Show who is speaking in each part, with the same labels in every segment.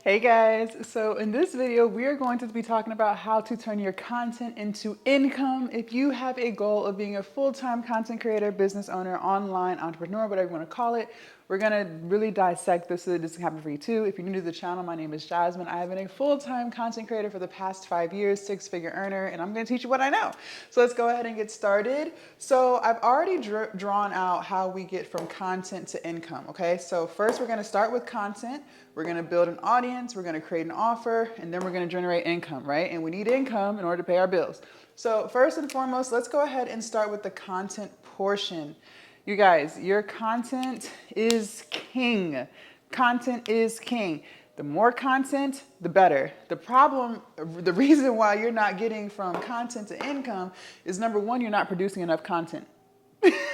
Speaker 1: Hey guys, so in this video we are going to be talking about how to turn your content into income. If you have a goal of being a full-time content creator, business owner, online entrepreneur, whatever you want to call it, we're going to really dissect this so that this can happen for you too. If you're new to the channel, my name is Jasmine. I have been a full-time content creator for the past 5 years, six-figure earner, and I'm going to teach you what I know. So let's go ahead and get started. So I've already drawn out how we get from content to income, okay? So first we're going to start with content. We're going to build an audience, we're going to create an offer, and then we're going to generate income, right? And we need income in order to pay our bills. So first and foremost, let's go ahead and start with the content portion. You guys, your content is king. Content is king. The more content, the better. The reason why you're not getting from content to income is number one, you're not producing enough content.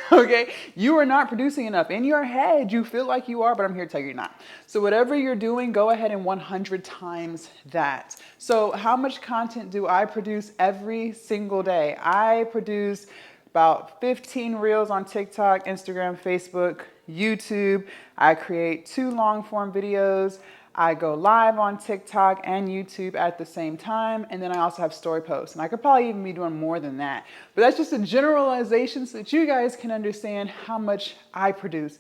Speaker 1: Okay, you are not producing enough. In your head, you feel like you are, but I'm here to tell you you're not. So whatever you're doing, go ahead and 100 times that. So how much content do I produce every single day? I produce about 15 reels on TikTok, Instagram, Facebook, YouTube. I create 2 long form videos. I go live on TikTok and YouTube at the same time. And then I also have story posts. And I could probably even be doing more than that. But that's just a generalization so that you guys can understand how much I produce.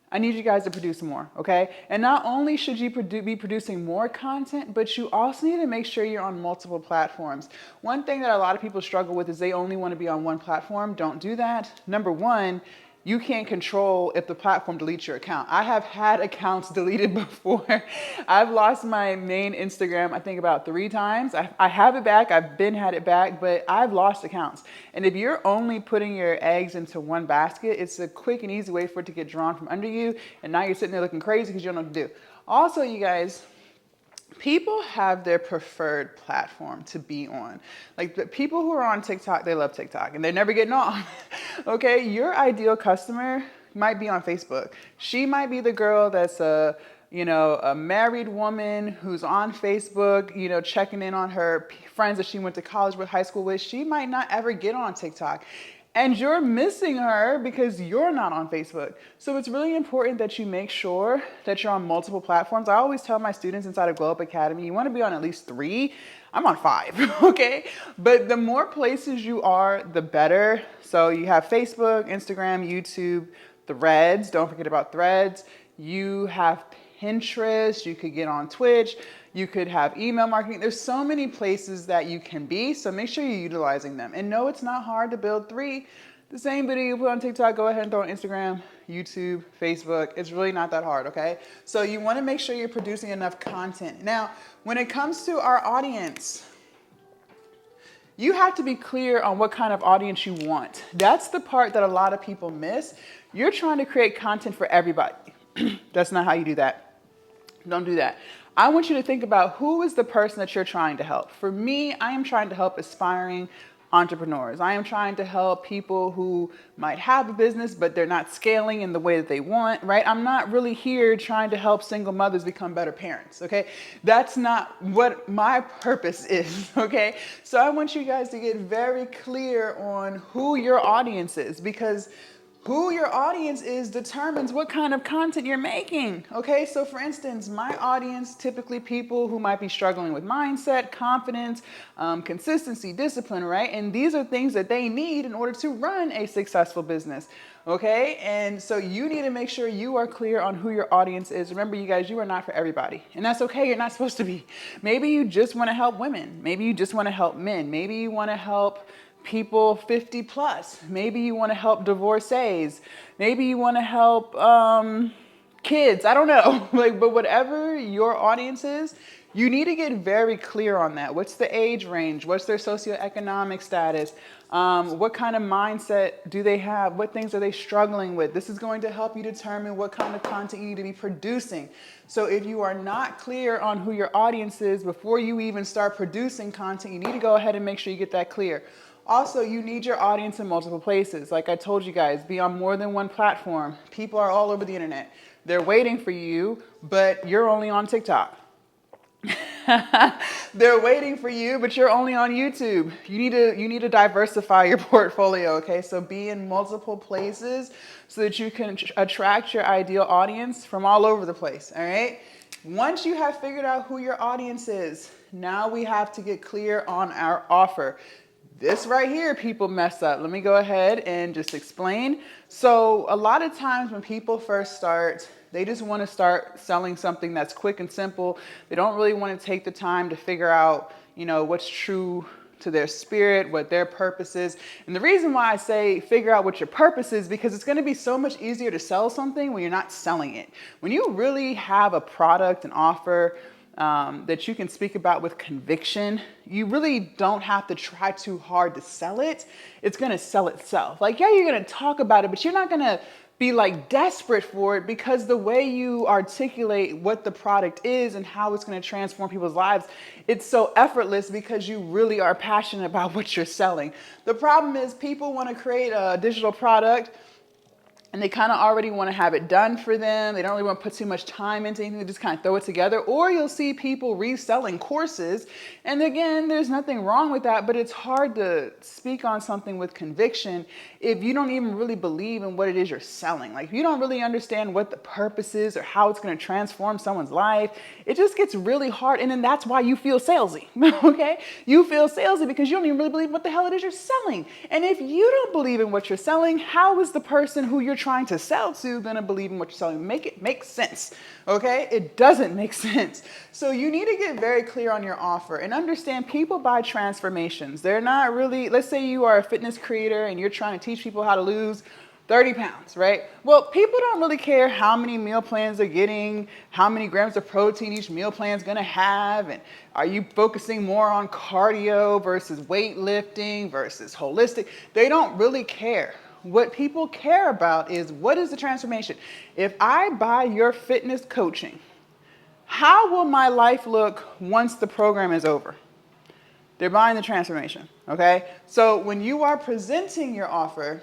Speaker 1: I need you guys to produce more, okay? And not only should you be producing more content, but you also need to make sure you're on multiple platforms. One thing that a lot of people struggle with is they only want to be on one platform. Don't do that. Number one, you can't control if the platform deletes your account. I have had accounts deleted before. I've lost my main Instagram, I think about 3 times. I have it back, had it back, but I've lost accounts. And if you're only putting your eggs into one basket, it's a quick and easy way for it to get drawn from under you. And now you're sitting there looking crazy because you don't know what to do. Also, you guys, people have their preferred platform to be on. Like the people who are on TikTok, they love TikTok and they're never getting off. Okay, your ideal customer might be on Facebook. She might be the girl that's a married woman who's on Facebook, checking in on her friends that she went to college with, high school with. She might not ever get on TikTok. And you're missing her because you're not on Facebook. So it's really important that you make sure that you're on multiple platforms. I always tell my students inside of Glow Up Academy, you want to be on at least 3. I'm on 5, okay? But the more places you are, the better. So you have Facebook, Instagram, YouTube, Threads. Don't forget about Threads. You have Pinterest. You could get on Twitch. You could have email marketing. There's so many places that you can be, so make sure you're utilizing them. And no, it's not hard to build 3. The same video you put on TikTok, go ahead and throw on Instagram, YouTube, Facebook. It's really not that hard, okay? So you want to make sure you're producing enough content. Now, when it comes to our audience, you have to be clear on what kind of audience you want. That's the part that a lot of people miss. You're trying to create content for everybody. That's not how you do that. Don't do that. I want you to think about who is the person that you're trying to help. For me, I am trying to help aspiring entrepreneurs. I am trying to help people who might have a business, but they're not scaling in the way that they want, right? I'm not really here trying to help single mothers become better parents, okay? That's not what my purpose is, okay? So I want you guys to get very clear on who your audience is, because who your audience is determines what kind of content you're making, okay? So for instance, my audience, typically people who might be struggling with mindset, confidence, consistency, discipline, right? And these are things that they need in order to run a successful business, okay? And so you need to make sure you are clear on who your audience is. Remember, you guys, you are not for everybody. And that's okay, you're not supposed to be. Maybe you just wanna help women. Maybe you just wanna help men. Maybe you wanna help people 50 plus. Maybe you want to help divorcees. Maybe you want to help kids. I don't know. But whatever your audience is, you need to get very clear on that. What's the age range? What's their socioeconomic status? What kind of mindset do they have? What things are they struggling with? This is going to help you determine what kind of content you need to be producing. So if you are not clear on who your audience is before you even start producing content, you need to go ahead and make sure you get that clear. Also, you need your audience in multiple places. Like I told you guys, be on more than one platform. People are all over the internet. They're waiting for you, but you're only on TikTok. They're waiting for you, but you're only on YouTube. You need to diversify your portfolio, okay? So be in multiple places so that you can attract your ideal audience from all over the place, all right? Once you have figured out who your audience is, now we have to get clear on our offer. This right here, people mess up. Let me go ahead and just explain. So a lot of times when people first start, they just want to start selling something that's quick and simple. They don't really want to take the time to figure out, what's true to their spirit, what their purpose is. And the reason why I say figure out what your purpose is, because it's going to be so much easier to sell something when you're not selling it. When you really have a product and offer that you can speak about with conviction, you really don't have to try too hard to sell it. It's going to sell itself. Like, yeah, you're going to talk about it, but you're not going to be like desperate for it, because the way you articulate what the product is and how it's going to transform people's lives, it's so effortless because you really are passionate about what you're selling. The problem is people want to create a digital product and they kind of already want to have it done for them. They don't really want to put too much time into anything. They just kind of throw it together. Or you'll see people reselling courses. And again, there's nothing wrong with that, but it's hard to speak on something with conviction if you don't even really believe in what it is you're selling. Like, if you don't really understand what the purpose is or how it's going to transform someone's life, it just gets really hard. And then that's why you feel salesy, okay? You feel salesy because you don't even really believe what the hell it is you're selling. And if you don't believe in what you're selling, how is the person who you're trying to sell to going to believe in what you're selling? Make it make sense, okay? It doesn't make sense. So you need to get very clear on your offer and understand people buy transformations. They're not really, let's say you are a fitness creator and you're trying to teach people how to lose 30 pounds, right? Well, people don't really care how many meal plans they're getting, how many grams of protein each meal plan is going to have, and are you focusing more on cardio versus weightlifting versus holistic? They don't really care. What people care about is, what is the transformation? If I buy your fitness coaching, how will my life look once the program is over? They're buying the transformation, okay? So when you are presenting your offer,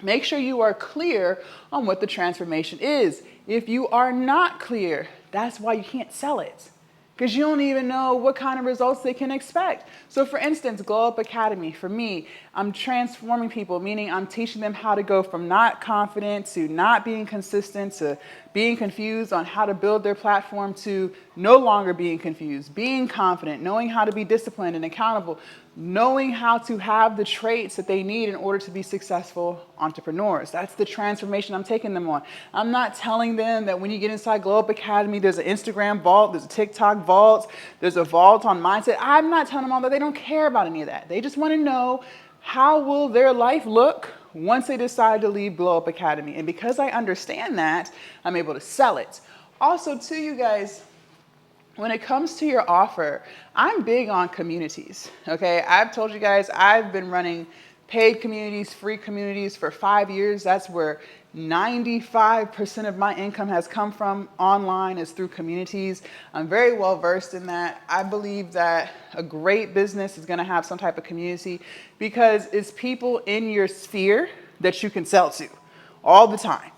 Speaker 1: make sure you are clear on what the transformation is. If you are not clear, that's why you can't sell it, because you don't even know what kind of results they can expect. So for instance, Glow Up Academy, for me, I'm transforming people, meaning I'm teaching them how to go from not confident to not being consistent to being confused on how to build their platform to no longer being confused, being confident, knowing how to be disciplined and accountable, knowing how to have the traits that they need in order to be successful entrepreneurs. That's the transformation I'm taking them on. I'm not telling them that when you get inside Glow Up Academy, there's an Instagram vault, there's a TikTok vault, there's a vault on mindset. I'm not telling them all that. They don't care about any of that. They just want to know, how will their life look once they decide to leave Glow Up Academy? And because I understand that, I'm able to sell it. Also, to you guys, when it comes to your offer, I'm big on communities, okay? I've told you guys I've been running paid communities, free communities for 5 years. That's where 95% of my income has come from online, is through communities. I'm very well versed in that. I believe that a great business is going to have some type of community, because it's people in your sphere that you can sell to all the time,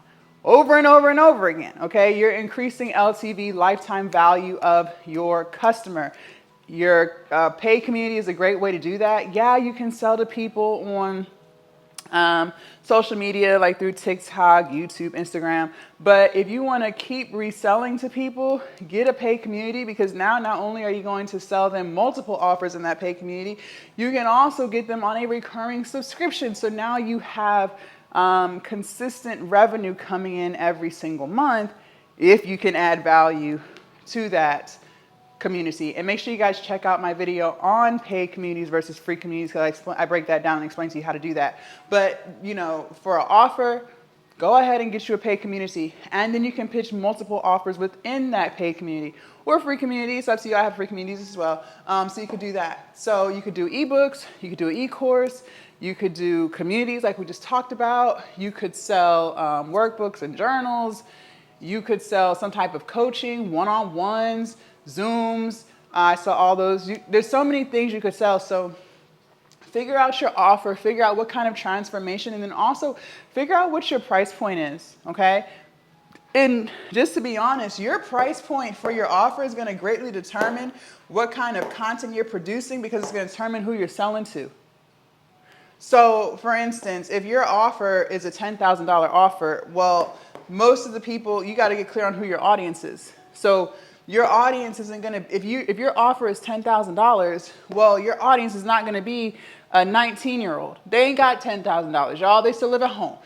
Speaker 1: over and over and over again, okay? You're increasing LTV, lifetime value of your customer. Your paid community is a great way to do that. Yeah, you can sell to people on social media, like through TikTok, YouTube, Instagram. But if you want to keep reselling to people, get a paid community, because now not only are you going to sell them multiple offers in that paid community, you can also get them on a recurring subscription. So now you have consistent revenue coming in every single month if you can add value to that community. And make sure you guys check out my video on paid communities versus free communities, because I break that down and explain to you how to do that. But, for an offer, go ahead and get you a paid community, and then you can pitch multiple offers within that paid community or free community. So up to you. I have free communities as well. So you could do that. So you could do ebooks, you could do an e-course, you could do communities like we just talked about. You could sell workbooks and journals. You could sell some type of coaching, one-on-ones, Zooms. I saw all those. There's so many things you could sell. So figure out your offer, figure out what kind of transformation, and then also figure out what your price point is, okay? And just to be honest, your price point for your offer is going to greatly determine what kind of content you're producing, because it's going to determine who you're selling to. So for instance, if your offer is a $10,000 offer, well, most of the people, you got to get clear on who your audience is. So Your audience isn't going to, if your offer is $10,000, well, your audience is not going to be a 19-year-old. They ain't got $10,000, y'all. They still live at home.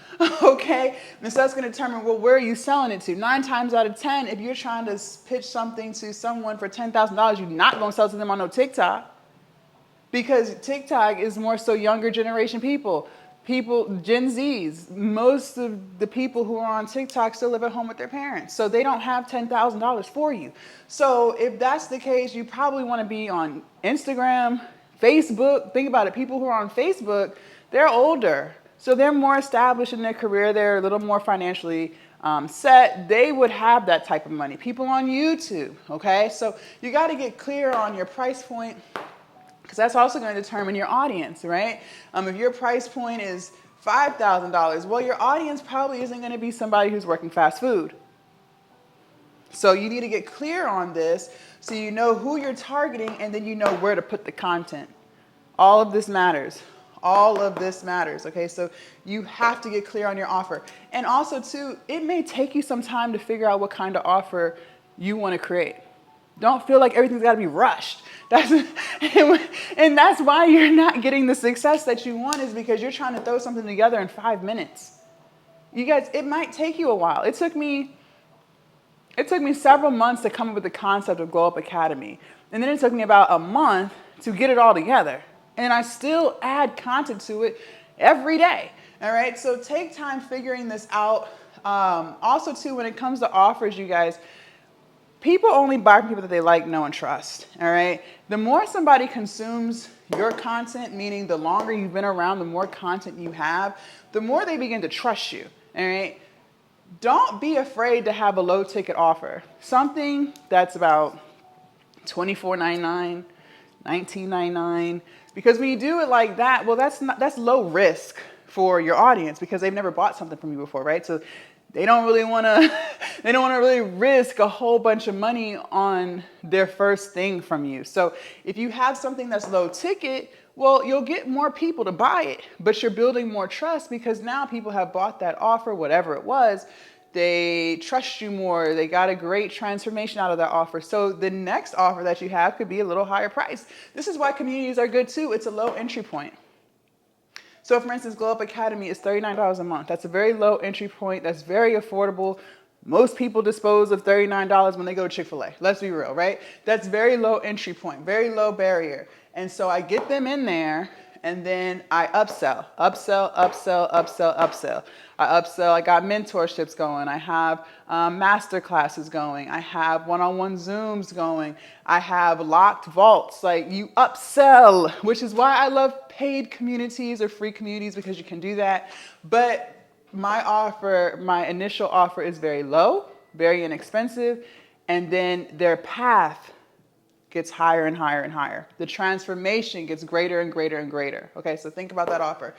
Speaker 1: Okay? And so that's going to determine, well, where are you selling it to? 9 times out of 10, if you're trying to pitch something to someone for $10,000, you're not going to sell to them on no TikTok. Because TikTok is more so younger generation people. Gen Zs, most of the people who are on TikTok still live at home with their parents. So they don't have $10,000 for you. So if that's the case, you probably want to be on Instagram, Facebook. Think about it. People who are on Facebook, they're older. So they're more established in their career. They're a little more financially set. They would have that type of money. People on YouTube, okay? So you got to get clear on your price point, because that's also going to determine your audience, right? If your price point is $5,000, well, your audience probably isn't going to be somebody who's working fast food. So you need to get clear on this so you know who you're targeting, and then you know where to put the content. All of this matters. All of this matters, okay? So you have to get clear on your offer. And also, too, it may take you some time to figure out what kind of offer you want to create. Don't feel like everything's got to be rushed. And that's why you're not getting the success that you want, is because you're trying to throw something together in 5 minutes. You guys, it might take you a while. It took me several months to come up with the concept of Glow Up Academy. And then it took me about a month to get it all together. And I still add content to it every day. All right, so take time figuring this out. Also, too, when it comes to offers, you guys, people only buy from people that they like, know, and trust, all right? The more somebody consumes your content, meaning the longer you've been around, the more content you have, the more they begin to trust you, all right? Don't be afraid to have a low ticket offer. Something that's about $24.99, $19.99, because when you do it like that, well, that's low risk for your audience because they've never bought something from you before, right? So they don't really want to risk a whole bunch of money on their first thing from you. So if you have something that's low ticket, well, you'll get more people to buy it, but you're building more trust because now people have bought that offer, whatever it was. They trust you more. They got a great transformation out of that offer. So the next offer that you have could be a little higher price. This is why communities are good too. It's a low entry point. So for instance, Glow Up Academy is $39 a month. That's a very low entry point. That's very affordable. Most people dispose of $39 when they go to Chick-fil-A. Let's be real, right? That's very low entry point, very low barrier. And so I get them in there and then I upsell. I got mentorships going. I have master classes going. I have one-on-one Zooms going. I have locked vaults. Like, you upsell, which is why I love paid communities or free communities, because you can do that. But my initial offer is very low, very inexpensive, and then their path gets higher and higher and higher. The transformation gets greater and greater and greater. Okay, so think about that offer.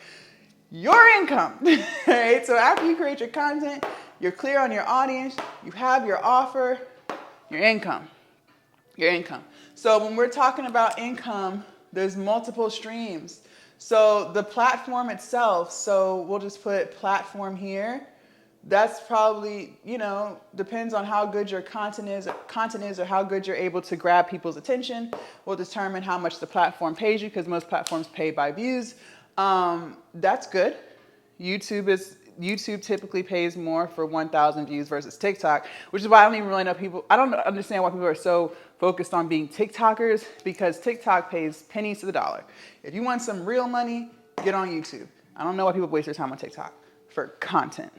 Speaker 1: Your income, right? So after you create your content, you're clear on your audience, you have your offer, your income. So when we're talking about income, there's multiple streams. So the platform itself, so we'll just put platform here. That's probably, depends on how good your content is or how good you're able to grab people's attention will determine how much the platform pays you, because most platforms pay by views. That's good. YouTube typically pays more for 1,000 views versus TikTok, which is why I don't even really know people. I don't understand why people are so focused on being TikTokers, because TikTok pays pennies to the dollar. If you want some real money, get on YouTube. I don't know why people waste their time on TikTok for content.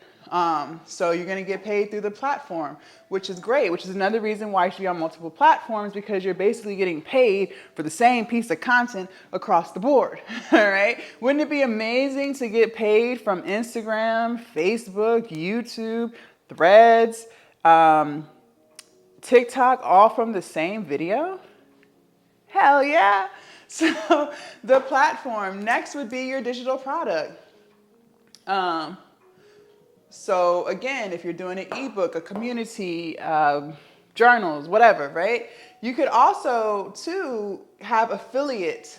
Speaker 1: So you're going to get paid through the platform, which is great, which is another reason why you should be on multiple platforms, because you're basically getting paid for the same piece of content across the board. All right. Wouldn't it be amazing to get paid from Instagram, Facebook, YouTube, Threads, TikTok, all from the same video? Hell yeah. So the platform next would be your digital product. So again, if you're doing an ebook, a community, journals, whatever, right? You could also, too, have affiliate.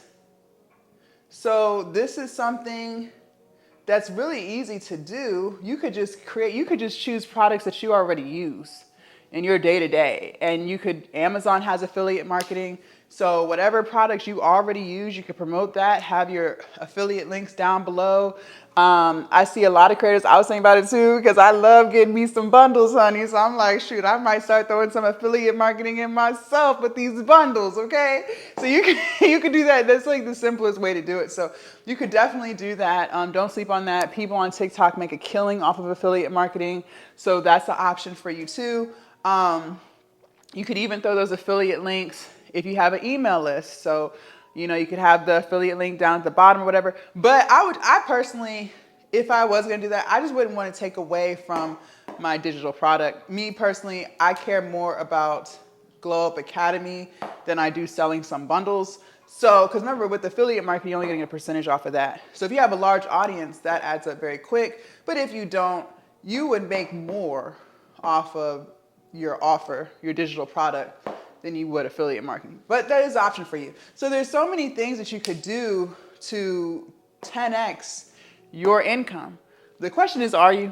Speaker 1: So this is something that's really easy to do. You could just choose products that you already use. in your day-to-day. And Amazon has affiliate marketing. So whatever products you already use, you can promote that, have your affiliate links down below. I see a lot of creators, I was thinking about it too, because I love getting me some bundles, honey. So I'm like, shoot, I might start throwing some affiliate marketing in myself with these bundles, okay? So you can do that. That's like the simplest way to do it. So you could definitely do that. Don't sleep on that. People on TikTok make a killing off of affiliate marketing. So that's an option for you too. You could even throw those affiliate links if you have an email list. So, you could have the affiliate link down at the bottom or whatever. But I personally, if I was gonna do that, I just wouldn't want to take away from my digital product. Me personally, I care more about Glow Up Academy than I do selling some bundles. So, because remember, with affiliate marketing, you're only getting a percentage off of that. So if you have a large audience, that adds up very quick. But if you don't, you would make more off of your offer, your digital product, than you would affiliate marketing. But that is an option for you. So there's so many things that you could do to 10x your income. The question is, are you?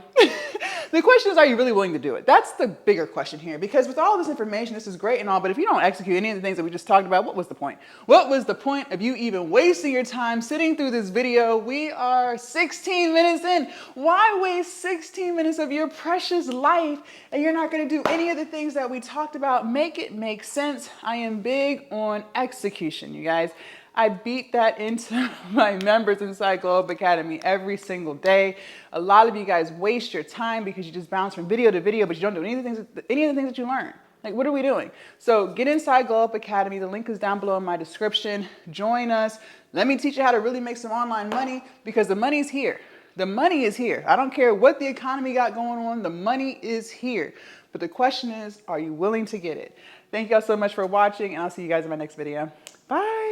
Speaker 1: The question is, are you really willing to do it? That's the bigger question here, because with all this information, this is great and all, but if you don't execute any of the things that we just talked about, what was the point? What was the point of you even wasting your time sitting through this video? We are 16 minutes in. Why waste 16 minutes of your precious life and you're not going to do any of the things that we talked about? Make it make sense. I am big on execution, you guys. I beat that into my members inside Glow Up Academy every single day. A lot of you guys waste your time because you just bounce from video to video, but you don't do any of the things that you learn. Like, what are we doing? So get inside Glow Up Academy. The link is down below in my description. Join us. Let me teach you how to really make some online money, because the money's here. The money is here. I don't care what the economy got going on. The money is here. But the question is, are you willing to get it? Thank you all so much for watching, and I'll see you guys in my next video. Bye.